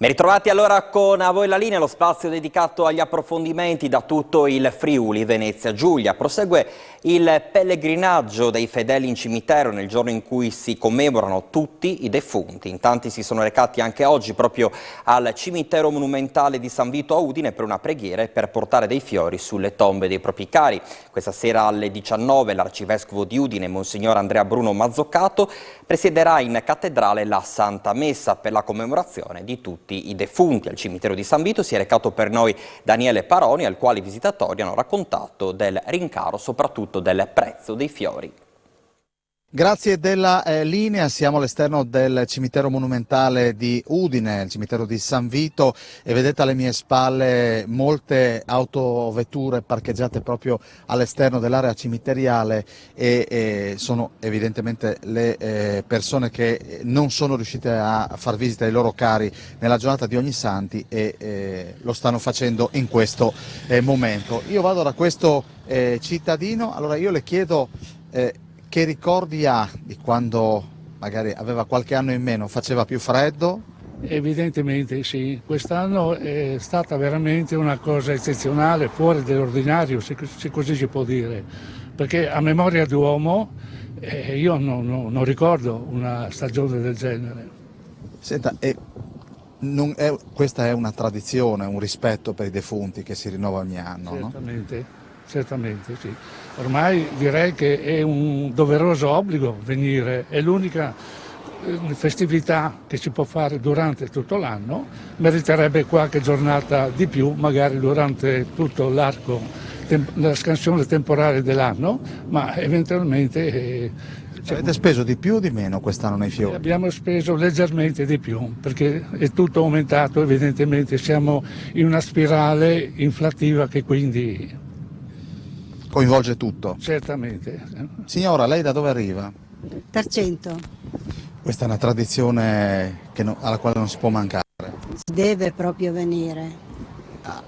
Ben ritrovati allora con A Voi la Linea, lo spazio dedicato agli approfondimenti da tutto il Friuli, Venezia Giulia. Prosegue il pellegrinaggio dei fedeli in cimitero nel giorno in cui si commemorano tutti i defunti. In tanti si sono recati anche oggi proprio al cimitero monumentale di San Vito a Udine per una preghiera e per portare dei fiori sulle tombe dei propri cari. Questa sera alle 19 l'arcivescovo di Udine, Monsignor Andrea Bruno Mazzoccato, presiederà in cattedrale la Santa Messa per la commemorazione di tutti i defunti. Al cimitero di San Vito si è recato per noi Daniele Paroni, al quale i visitatori hanno raccontato del rincaro, soprattutto del prezzo dei fiori. Grazie della linea, siamo all'esterno del cimitero monumentale di Udine, il cimitero di San Vito, e vedete alle mie spalle molte autovetture parcheggiate proprio all'esterno dell'area cimiteriale e sono evidentemente le persone che non sono riuscite a far visita ai loro cari nella giornata di Ognissanti e lo stanno facendo in questo momento. Io vado da questo cittadino, allora io le chiedo che ricordi ha di quando magari aveva qualche anno in meno, faceva più freddo? Evidentemente sì, quest'anno è stata veramente una cosa eccezionale, fuori dall'ordinario, se così si può dire, perché a memoria d'uomo io non ricordo una stagione del genere. Senta, questa è una tradizione, un rispetto per i defunti che si rinnova ogni anno, Certamente, no? certamente sì. Ormai direi che è un doveroso obbligo venire, è l'unica festività che si può fare durante tutto l'anno, meriterebbe qualche giornata di più, magari durante tutto l'arco della scansione temporale dell'anno, ma eventualmente Avete speso di più o di meno quest'anno nei fiori? abbiamo speso leggermente di più, perché è tutto aumentato, evidentemente siamo in una spirale inflattiva che quindi Coinvolge tutto. certamente. Signora, lei da dove arriva? Tarcento. Questa è una tradizione alla quale non si può mancare. Si deve proprio venire.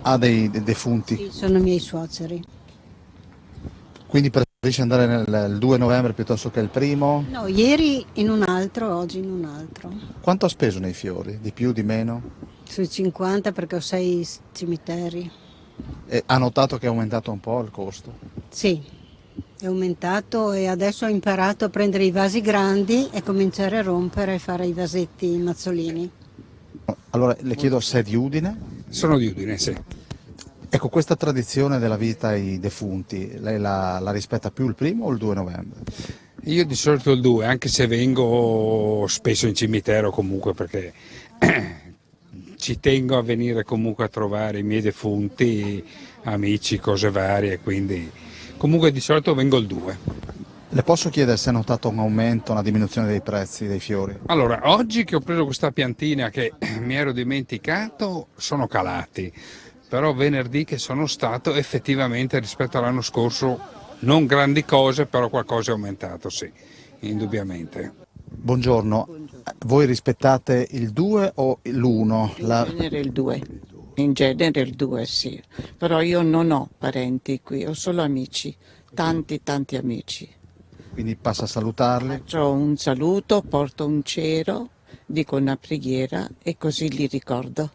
Ha dei defunti, Sì, sono i miei suoceri. quindi preferisce andare il 2 novembre piuttosto che il primo? No, ieri in un altro, oggi in un altro. Quanto ha speso nei fiori? Di più, di meno? Sui 50 perché ho 6 cimiteri. E ha notato che è aumentato un po' il costo? Sì, è aumentato e adesso ho imparato a prendere i vasi grandi e cominciare a rompere e fare i vasetti mazzolini. Allora le chiedo se è di Udine. Sono di Udine, sì. Ecco, questa tradizione della visita ai defunti, lei la rispetta più il primo o il 2 novembre? Io di solito il 2, anche se vengo spesso in cimitero comunque perché ci tengo a venire comunque a trovare i miei defunti, amici, cose varie, quindi comunque di solito vengo il 2. Le posso chiedere se ha notato un aumento, una diminuzione dei prezzi dei fiori? Allora, oggi che ho preso questa piantina che mi ero dimenticato, sono calati, però venerdì che sono stato effettivamente rispetto all'anno scorso non grandi cose, però qualcosa è aumentato, sì, indubbiamente. Buongiorno. Voi rispettate il 2 o l'1? In genere il 2, in genere il 2 sì, però io non ho parenti qui, ho solo amici, tanti amici. Quindi passa a salutarli? Faccio un saluto, porto un cero, dico una preghiera e così li ricordo.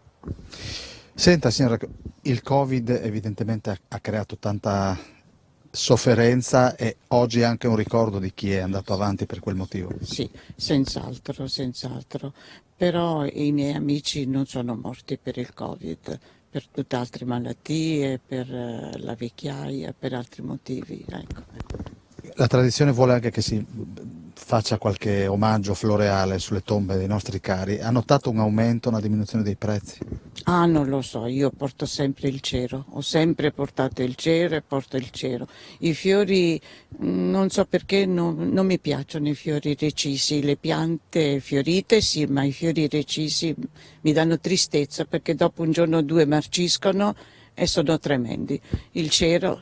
Senta signora, il Covid evidentemente ha creato tanta sofferenza e oggi è anche un ricordo di chi è andato avanti per quel motivo. Sì, senz'altro, però i miei amici non sono morti per il Covid, per tutte altre malattie, per la vecchiaia, per altri motivi, ecco. La tradizione vuole anche che si faccia qualche omaggio floreale sulle tombe dei nostri cari. Ha notato un aumento, una diminuzione dei prezzi? Ah, non lo so, io porto sempre il cero, ho sempre portato il cero e porto il cero. I fiori, non so perché, non mi piacciono i fiori recisi, le piante fiorite sì, ma i fiori recisi mi danno tristezza perché dopo un giorno o due marciscono e sono tremendi. Il cero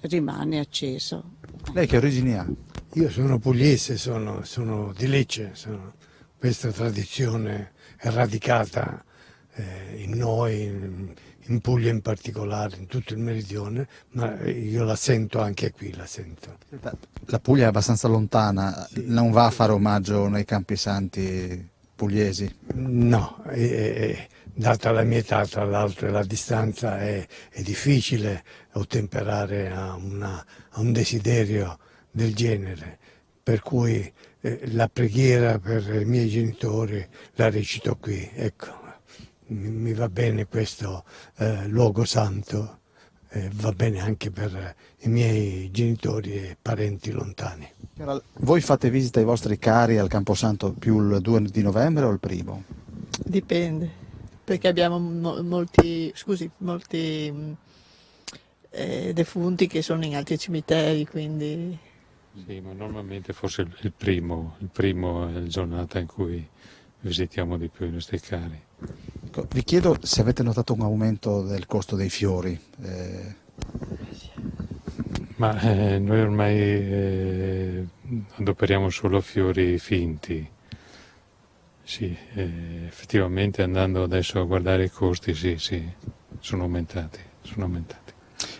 rimane acceso. Lei che origini ha? Io sono pugliese, sono di Lecce, questa tradizione è radicata in noi, in Puglia in particolare, in tutto il meridione, ma io la sento anche qui, la sento. La Puglia è abbastanza lontana, non va a fare omaggio nei Campi Santi pugliesi? No, data la mia età, tra l'altro, e la distanza, è difficile ottemperare a un desiderio del genere, per cui la preghiera per i miei genitori la recito qui, ecco. Mi va bene questo luogo santo, va bene anche per i miei genitori e parenti lontani. Voi fate visita ai vostri cari al Camposanto più il 2 di novembre o il 1? Dipende, perché abbiamo molti defunti che sono in altri cimiteri, quindi... Sì, ma normalmente forse il primo è la giornata in cui visitiamo di più i nostri cari. Vi chiedo se avete notato un aumento del costo dei fiori. Ma noi ormai adoperiamo solo fiori finti. Sì, effettivamente andando adesso a guardare i costi, sì, sono aumentati.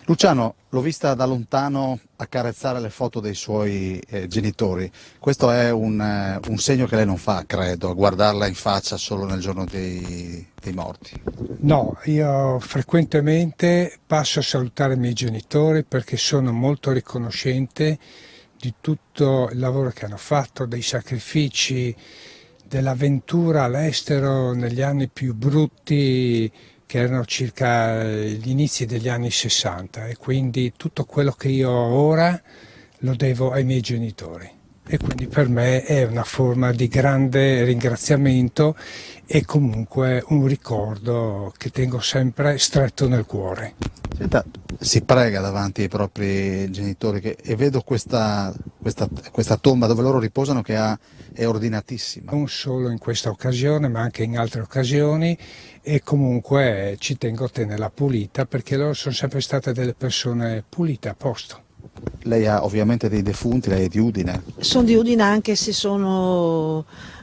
Luciano, l'ho vista da lontano accarezzare le foto dei suoi genitori. Questo è un segno che lei non fa, credo, a guardarla in faccia solo nel giorno dei morti. No, io frequentemente passo a salutare i miei genitori perché sono molto riconoscente di tutto il lavoro che hanno fatto, dei sacrifici, dell'avventura all'estero negli anni più brutti, che erano circa gli inizi degli anni 60, e quindi tutto quello che io ho ora lo devo ai miei genitori, e quindi per me è una forma di grande ringraziamento e comunque un ricordo che tengo sempre stretto nel cuore. Senta, si prega davanti ai propri genitori e vedo questa tomba dove loro riposano che è ordinatissima. Non solo in questa occasione ma anche in altre occasioni, e comunque ci tengo a tenerla pulita perché loro sono sempre state delle persone pulite, a posto. Lei ha ovviamente dei defunti, lei è di Udine. Sono di Udine anche se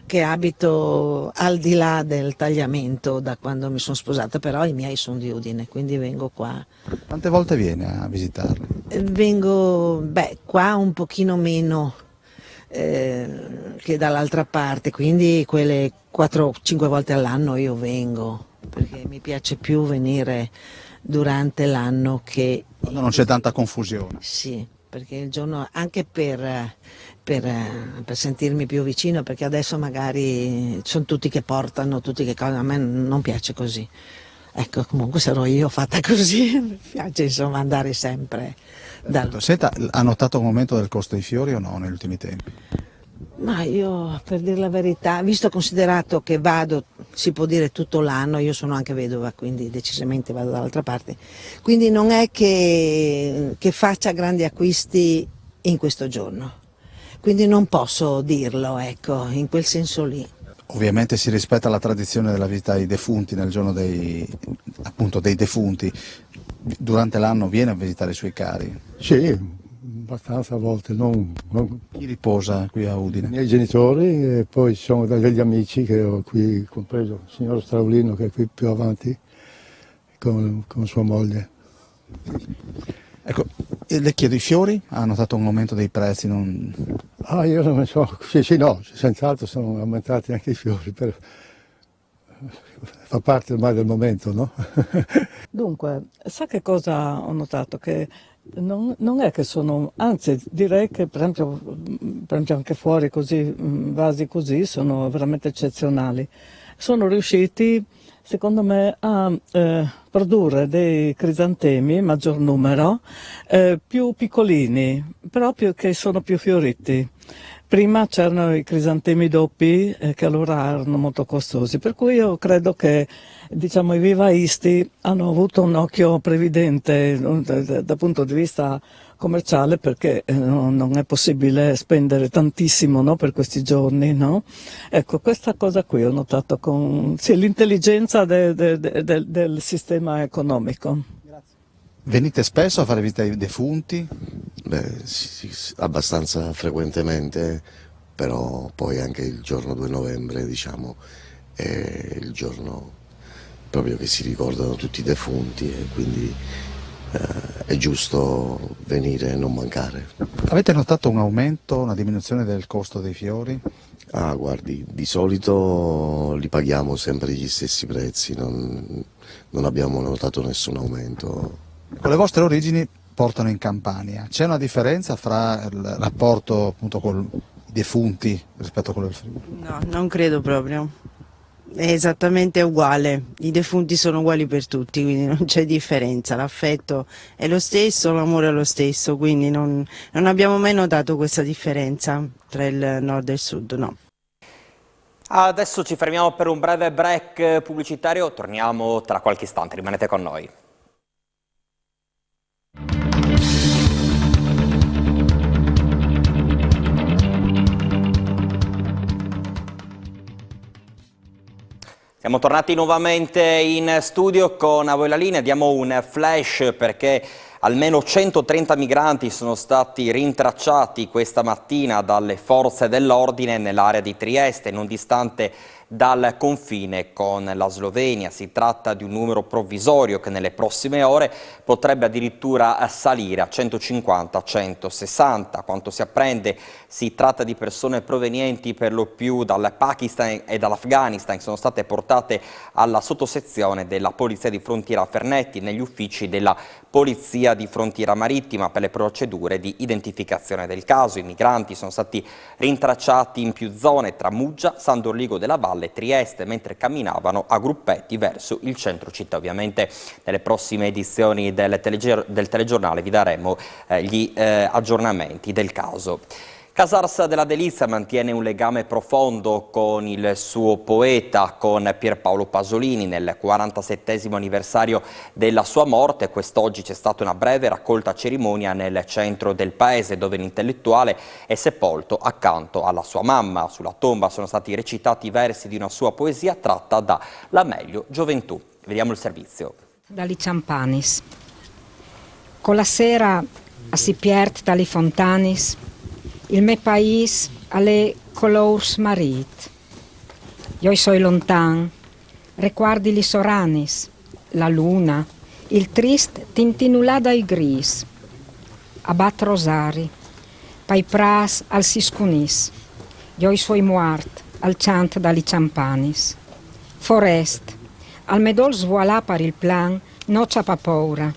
che abito al di là del tagliamento da quando mi sono sposata, però i miei sono di Udine, quindi vengo qua. Quante volte viene a visitarli? Vengo, qua un pochino meno che dall'altra parte, quindi quelle 4-5 volte all'anno io vengo, perché mi piace più venire durante l'anno che... Quando non c'è tanta confusione. Sì, perché il giorno, anche per sentirmi più vicino, perché adesso magari sono tutti che portano, tutti che cosa, a me non piace così. Ecco, comunque sarò io fatta così, mi piace insomma andare sempre Senta, ha notato un aumento del costo dei fiori o no negli ultimi tempi? Ma io, per dire la verità, visto considerato che vado, si può dire tutto l'anno, io sono anche vedova, quindi decisamente vado dall'altra parte, quindi non è che faccia grandi acquisti in questo giorno, quindi non posso dirlo, ecco, in quel senso lì. Ovviamente si rispetta la tradizione della visita ai defunti nel giorno appunto dei defunti. Durante l'anno viene a visitare i suoi cari? Sì, abbastanza a volte. Chi riposa qui a Udine? I miei genitori, e poi ci sono degli amici che ho qui, compreso il signor Straulino che è qui più avanti con sua moglie. Ecco, le chiedo, i fiori? Ha notato un aumento dei prezzi? Io non ne so, sì, no, senz'altro sono aumentati anche i fiori, fa parte ormai del momento, no? Dunque, sa che cosa ho notato? Che non è che sono, anzi direi che per esempio anche fuori così, vasi così, sono veramente eccezionali. Sono riusciti, secondo me, a produrre dei crisantemi, maggior numero, più piccolini, proprio che sono più fioriti. Prima c'erano i crisantemi doppi che allora erano molto costosi, per cui io credo che diciamo, i vivaisti hanno avuto un occhio previdente dal punto di vista commerciale, perché non è possibile spendere tantissimo, no, per questi giorni. No? Ecco, questa cosa qui ho notato con l'intelligenza del sistema economico. Venite spesso a fare visita ai defunti? Sì, abbastanza frequentemente, però poi anche il giorno 2 novembre, diciamo, è il giorno proprio che si ricordano tutti i defunti, e quindi è giusto venire e non mancare. Avete notato un aumento, una diminuzione del costo dei fiori? Ah, guardi, di solito li paghiamo sempre gli stessi prezzi, non abbiamo notato nessun aumento. Con le vostre origini portano in Campania, c'è una differenza fra il rapporto appunto con i defunti rispetto a quello del Friuli? No, non credo proprio. È esattamente uguale, i defunti sono uguali per tutti, quindi non c'è differenza, l'affetto è lo stesso, l'amore è lo stesso, quindi non abbiamo mai notato questa differenza tra il nord e il sud, no. Adesso ci fermiamo per un breve break pubblicitario, torniamo tra qualche istante, rimanete con noi. Siamo tornati nuovamente in studio con A Voi la Linea, diamo un flash perché almeno 130 migranti sono stati rintracciati questa mattina dalle forze dell'ordine nell'area di Trieste, non distante dal confine con la Slovenia. Si tratta di un numero provvisorio che nelle prossime ore potrebbe addirittura salire a 150-160. Quanto si apprende, si tratta di persone provenienti per lo più dal Pakistan e dall'Afghanistan che sono state portate alla sottosezione della Polizia di Frontiera Fernetti negli uffici della Polizia di Frontiera Marittima per le procedure di identificazione del caso. I migranti sono stati rintracciati in più zone tra Muggia, San Dorligo della Valle e Trieste mentre camminavano a gruppetti verso il centro città. Ovviamente nelle prossime edizioni del telegiornale vi daremo gli aggiornamenti del caso. Casarsa della Delizia mantiene un legame profondo con il suo poeta, con Pierpaolo Pasolini, nel 47° anniversario della sua morte. Quest'oggi c'è stata una breve raccolta cerimonia nel centro del paese, dove l'intellettuale è sepolto accanto alla sua mamma. Sulla tomba sono stati recitati i versi di una sua poesia tratta da La meglio gioventù. Vediamo il servizio. Dali Ciampanis. Con la sera a si piert dali fontanis, il me país alle colors marit. Io soi lontan, recuardi li soranis, la luna, il trist tintinulà dai gris. Abat rosari, pai pras al siscunis, io soi muart al chant dali Ciampanis. Forest, al medol svualà par il plan, no c'ha pa paura,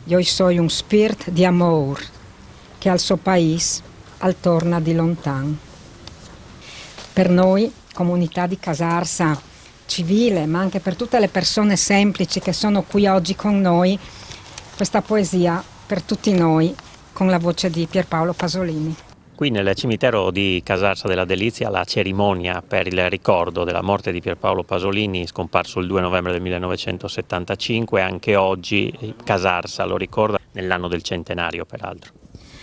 io soi un spirit di amor, che al suo país al torna di lontan. Per noi, comunità di Casarsa civile, ma anche per tutte le persone semplici che sono qui oggi con noi, questa poesia per tutti noi con la voce di Pierpaolo Pasolini. Qui nel cimitero di Casarsa della Delizia la cerimonia per il ricordo della morte di Pierpaolo Pasolini, scomparso il 2 novembre del 1975, anche oggi Casarsa lo ricorda nell'anno del centenario peraltro.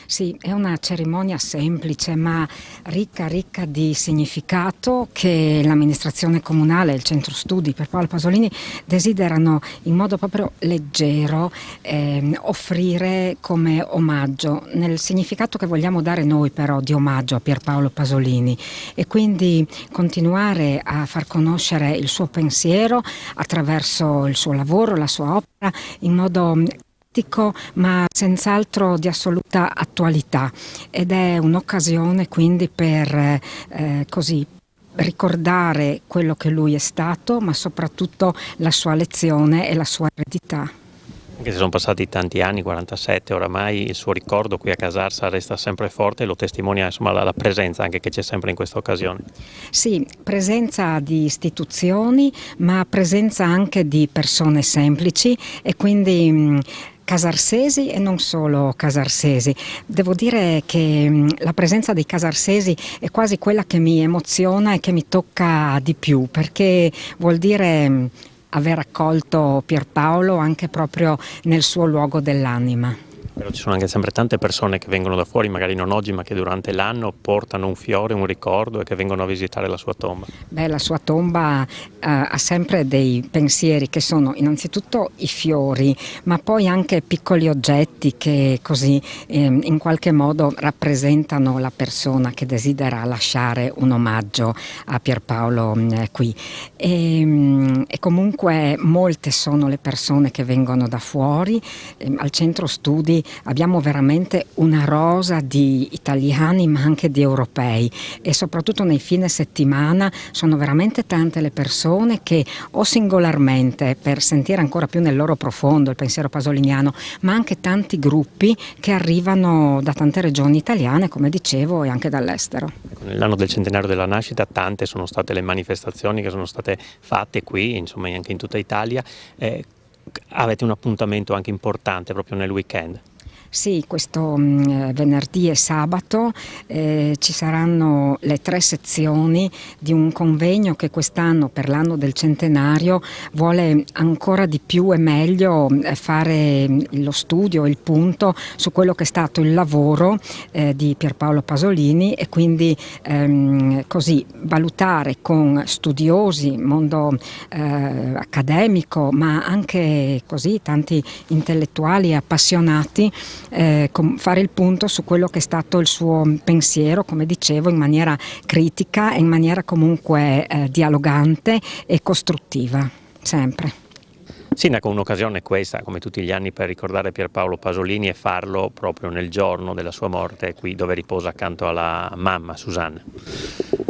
Sì, è una cerimonia semplice ma ricca di significato che l'amministrazione comunale e il centro studi Pierpaolo Pasolini desiderano in modo proprio leggero offrire come omaggio, nel significato che vogliamo dare noi però di omaggio a Pierpaolo Pasolini, e quindi continuare a far conoscere il suo pensiero attraverso il suo lavoro, la sua opera, in modo ma senz'altro di assoluta attualità, ed è un'occasione quindi per così ricordare quello che lui è stato, ma soprattutto la sua lezione e la sua eredità. Anche se sono passati tanti anni, 47 oramai, il suo ricordo qui a Casarsa resta sempre forte e lo testimonia insomma la presenza anche che c'è sempre in questa occasione. Sì, presenza di istituzioni, ma presenza anche di persone semplici e quindi casarsesi e non solo casarsesi. Devo dire che la presenza dei casarsesi è quasi quella che mi emoziona e che mi tocca di più, perché vuol dire aver accolto Pierpaolo anche proprio nel suo luogo dell'anima. Però ci sono anche sempre tante persone che vengono da fuori, magari non oggi, ma che durante l'anno portano un fiore, un ricordo e che vengono a visitare la sua tomba. Beh, la sua tomba ha sempre dei pensieri che sono innanzitutto i fiori, ma poi anche piccoli oggetti che così in qualche modo rappresentano la persona che desidera lasciare un omaggio a Pierpaolo qui. E comunque molte sono le persone che vengono da fuori. Al centro studi abbiamo veramente una rosa di italiani ma anche di europei, e soprattutto nei fine settimana sono veramente tante le persone che o singolarmente per sentire ancora più nel loro profondo il pensiero pasoliniano, ma anche tanti gruppi che arrivano da tante regioni italiane, come dicevo, e anche dall'estero. Nell'anno del centenario della nascita tante sono state le manifestazioni che sono state fatte qui, insomma anche in tutta Italia. Avete un appuntamento anche importante proprio nel weekend? Sì, questo venerdì e sabato ci saranno le 3 sezioni di un convegno che quest'anno, per l'anno del centenario, vuole ancora di più e meglio fare lo studio, il punto su quello che è stato il lavoro di Pierpaolo Pasolini, e quindi così valutare con studiosi, mondo accademico, ma anche così tanti intellettuali e appassionati, fare il punto su quello che è stato il suo pensiero, come dicevo, in maniera critica e in maniera comunque dialogante e costruttiva, sempre. Sindaco, un'occasione questa, come tutti gli anni, per ricordare Pierpaolo Pasolini e farlo proprio nel giorno della sua morte, qui dove riposa accanto alla mamma, Susanna.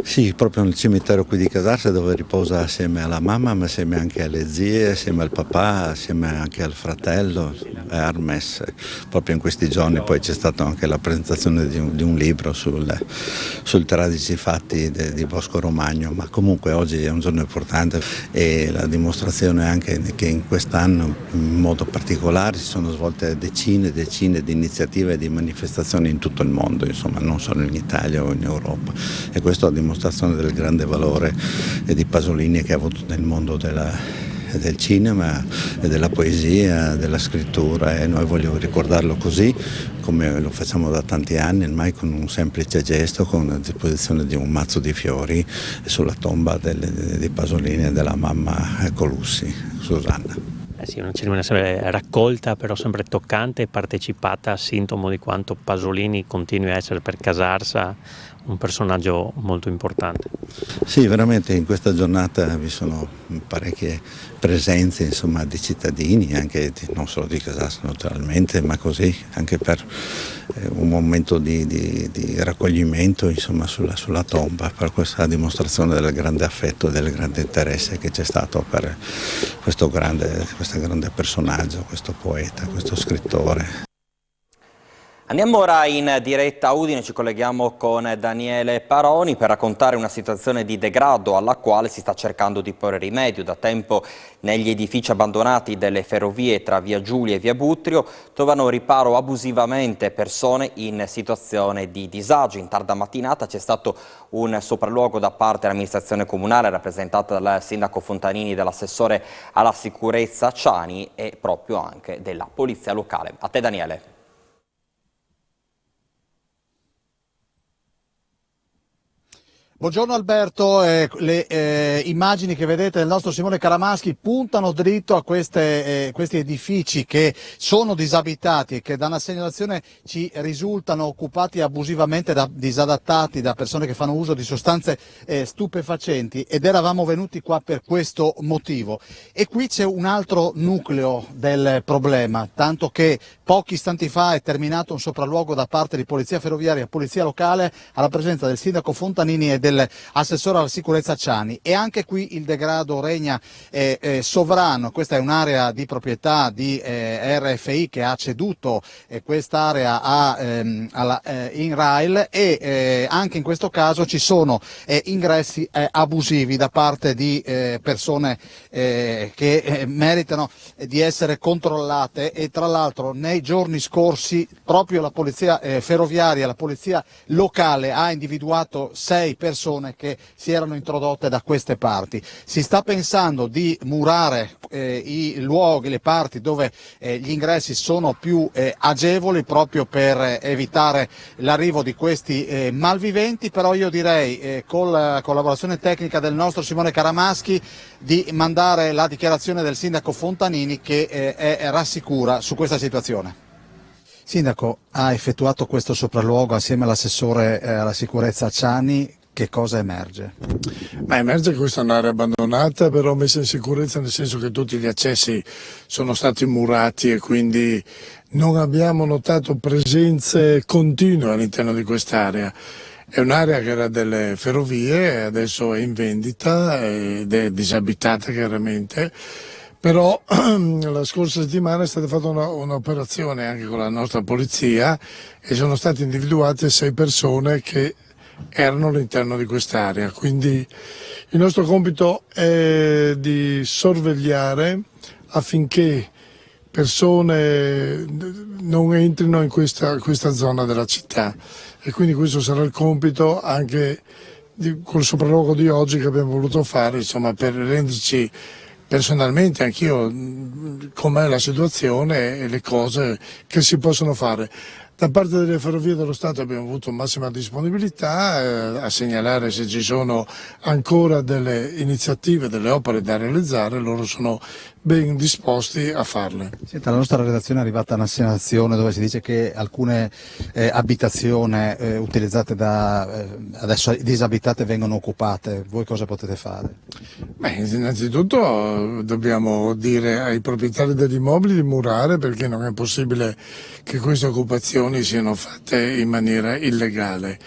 Sì, proprio nel cimitero qui di Casarsa, dove riposa assieme alla mamma, ma assieme anche alle zie, assieme al papà, assieme anche al fratello Hermes. Proprio in questi giorni poi c'è stata anche la presentazione di un libro sul tragici fatti di Bosco Romagno, ma comunque oggi è un giorno importante, e la dimostrazione anche che in quest'anno in modo particolare si sono svolte decine e decine di iniziative e di manifestazioni in tutto il mondo, insomma, non solo in Italia o in Europa, e questo a dimostrazione del grande valore di Pasolini che ha avuto nel mondo del cinema e della poesia, della scrittura, e noi vogliamo ricordarlo così come lo facciamo da tanti anni, ormai con un semplice gesto, con la disposizione di un mazzo di fiori sulla tomba di Pasolini e della mamma Colussi, Susanna. Sì, una cerimonia sempre raccolta, però sempre toccante e partecipata, sintomo di quanto Pasolini continui a essere per Casarsa un personaggio molto importante. Sì, veramente in questa giornata vi sono parecchie presenze, insomma, di cittadini, anche non solo di Casarsa naturalmente, ma così anche per un momento di raccoglimento, insomma, sulla tomba, per questa dimostrazione del grande affetto e del grande interesse che c'è stato per questo grande personaggio, questo poeta, questo scrittore. Andiamo ora in diretta a Udine, ci colleghiamo con Daniele Paroni per raccontare una situazione di degrado alla quale si sta cercando di porre rimedio. Da tempo negli edifici abbandonati delle ferrovie tra via Giulia e via Butrio trovano riparo abusivamente persone in situazione di disagio. In tarda mattinata c'è stato un sopralluogo da parte dell'amministrazione comunale rappresentata dal sindaco Fontanini, dell'assessore alla sicurezza Ciani e proprio anche della polizia locale. A te Daniele. Buongiorno Alberto, le immagini che vedete del nostro Simone Caramaschi puntano dritto a questi edifici che sono disabitati e che da una segnalazione ci risultano occupati abusivamente da disadattati, da persone che fanno uso di sostanze stupefacenti, ed eravamo venuti qua per questo motivo. E qui c'è un altro nucleo del problema, tanto che pochi istanti fa è terminato un sopralluogo da parte di Polizia Ferroviaria e Polizia Locale alla presenza del sindaco Fontanini e dell'assessore alla sicurezza Ciani, e anche qui il degrado regna sovrano. Questa è un'area di proprietà di RFI che ha ceduto quest'area alla INRAIL, e anche in questo caso ci sono ingressi abusivi da parte di persone che meritano di essere controllate, e tra l'altro nei nei giorni scorsi proprio la polizia ferroviaria, la polizia locale ha individuato 6 persone che si erano introdotte da queste parti. Si sta pensando di murare i luoghi, le parti dove gli ingressi sono più agevoli proprio per evitare l'arrivo di questi malviventi, però io direi con la collaborazione tecnica del nostro Simone Caramaschi di mandare la dichiarazione del sindaco Fontanini che è rassicura su questa situazione. Sindaco, ha effettuato questo sopralluogo assieme all'assessore alla sicurezza Ciani, che cosa emerge? Ma emerge che questa è un'area abbandonata, però messa in sicurezza, nel senso che tutti gli accessi sono stati murati e quindi non abbiamo notato presenze continue all'interno di quest'area. È un'area che era delle ferrovie, adesso è in vendita ed è disabitata chiaramente, però la scorsa settimana è stata fatta un'operazione anche con la nostra polizia e sono state individuate 6 persone che erano all'interno di quest'area, quindi il nostro compito è di sorvegliare affinché persone non entrino in questa zona della città e quindi questo sarà il compito anche col sopralluogo di oggi che abbiamo voluto fare, insomma, per renderci personalmente anch'io com'è la situazione e le cose che si possono fare. Da parte delle Ferrovie dello Stato abbiamo avuto massima disponibilità a segnalare se ci sono ancora delle iniziative, delle opere da realizzare, loro sono ben disposti a farle. Senta, alla nostra redazione è arrivata una segnalazione dove si dice che alcune abitazioni utilizzate adesso disabitate vengono occupate. Voi cosa potete fare? Beh, innanzitutto dobbiamo dire ai proprietari degli immobili di murare, perché non è possibile che queste occupazioni siano fatte in maniera illegale.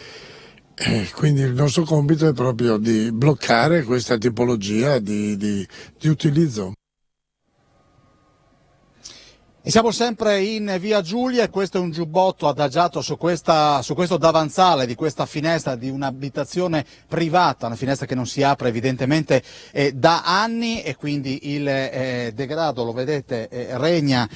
Quindi il nostro compito è proprio di bloccare questa tipologia di utilizzo. E siamo sempre in via Giulia e questo è un giubbotto adagiato su questo davanzale di questa finestra di un'abitazione privata, una finestra che non si apre evidentemente da anni e quindi il degrado, lo vedete, regna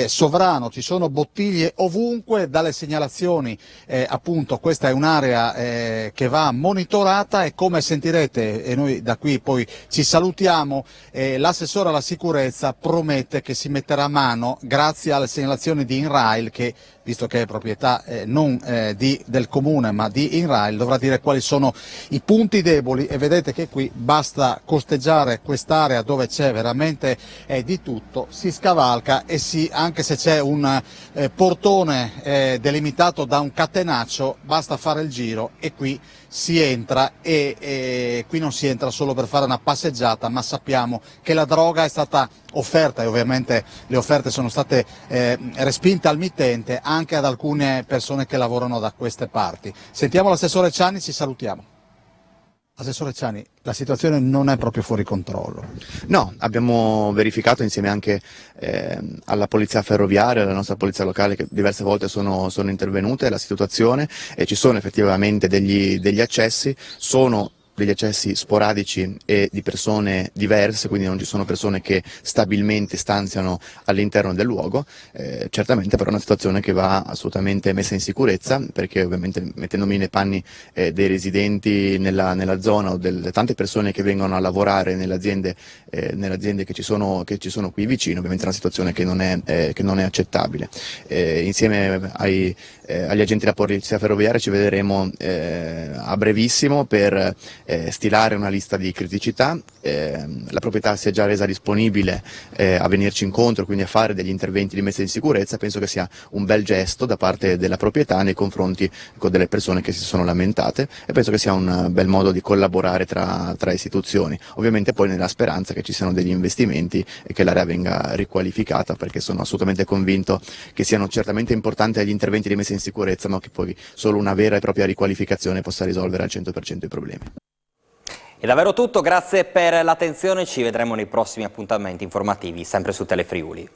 sovrano, ci sono bottiglie ovunque, dalle segnalazioni appunto questa è un'area che va monitorata e come sentirete, e noi da qui poi ci salutiamo, l'assessore alla sicurezza promette che si metterà a mano grazie alle segnalazioni di Inrail che, visto che è proprietà non del comune ma di Inrail, dovrà dire quali sono i punti deboli e vedete che qui basta costeggiare quest'area dove c'è veramente di tutto, si scavalca e anche se c'è un portone delimitato da un catenaccio basta fare il giro e qui si entra e qui non si entra solo per fare una passeggiata, ma sappiamo che la droga è stata offerta e ovviamente le offerte sono state respinte al mittente anche ad alcune persone che lavorano da queste parti. Sentiamo l'assessore Ciani, ci salutiamo. Assessore Ciani, la situazione non è proprio fuori controllo. No, abbiamo verificato insieme anche alla polizia ferroviaria, alla nostra polizia locale che diverse volte sono intervenute la situazione e ci sono effettivamente degli accessi, sono degli accessi sporadici e di persone diverse, quindi non ci sono persone che stabilmente stanziano all'interno del luogo, certamente però è una situazione che va assolutamente messa in sicurezza, perché ovviamente mettendomi nei panni dei residenti nella zona o delle tante persone che vengono a lavorare nelle aziende che ci sono qui vicino, ovviamente è una situazione che non è accettabile. Insieme agli agenti della polizia ferroviaria ci vedremo a brevissimo per stilare una lista di criticità, la proprietà si è già resa disponibile a venirci incontro, quindi a fare degli interventi di messa in sicurezza. Penso che sia un bel gesto da parte della proprietà nei confronti delle persone che si sono lamentate e penso che sia un bel modo di collaborare tra istituzioni, ovviamente poi nella speranza che ci siano degli investimenti e che l'area venga riqualificata, perché sono assolutamente convinto che siano certamente importanti gli interventi di messa in sicurezza, ma che poi solo una vera e propria riqualificazione possa risolvere al 100% i problemi. È davvero tutto, grazie per l'attenzione, ci vedremo nei prossimi appuntamenti informativi, sempre su Telefriuli.